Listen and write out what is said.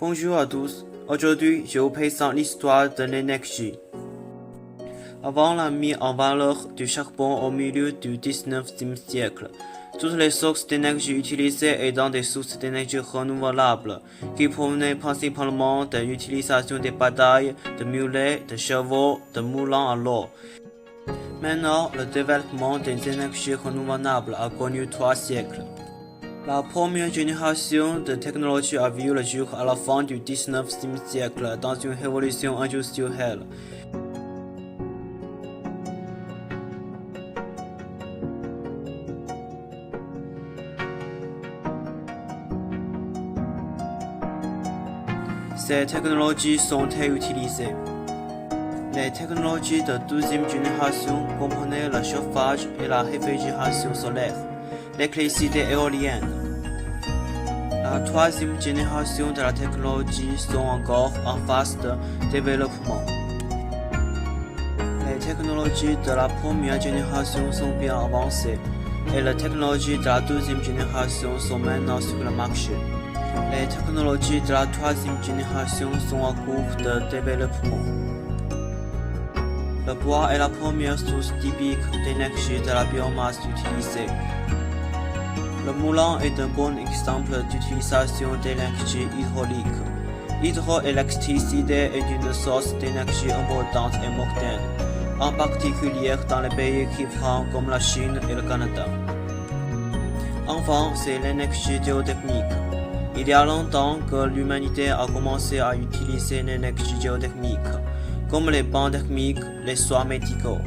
Bonjour à tous, aujourd'hui je vous présente l'histoire de l'énergie. Avant la mise en valeur du charbon au milieu du 19e siècle, toutes les sources d'énergie utilisées étant des sources d'énergie renouvelables qui provenaient principalement de l'utilisation des batailles, de mulets, de chevaux, de moulins à l'eau. Maintenant, le développement des énergies renouvelables a connu 3 siècles. La première génération de technologie a vu le jour à la fin du 19e siècle dans une révolution industrielle. Ces technologies sont très utilisées. Les technologies de deuxième génération comprenaient le chauffage et la réfrigération solaire, l'électricité éolienne. La troisième génération de la technologie sont encore en phase de développement. Les technologies de la première génération sont bien avancées et les technologies de la deuxième génération sont maintenant sur le marché. Les technologies de la troisième génération sont en cours de développement. Le bois est la première source typique d'énergie de la biomasse utilisée. Le moulin est un bon exemple d'utilisation d'énergie hydraulique. L'hydroélectricité est une source d'énergie importante et moderne, en particulier dans les pays qui francs comme la Chine et le Canada. Enfin, c'est l'énergie géothermique. Il y a longtemps que l'humanité a commencé à utiliser l'énergie géothermique, comme les bains thermiques, les soins médicaux.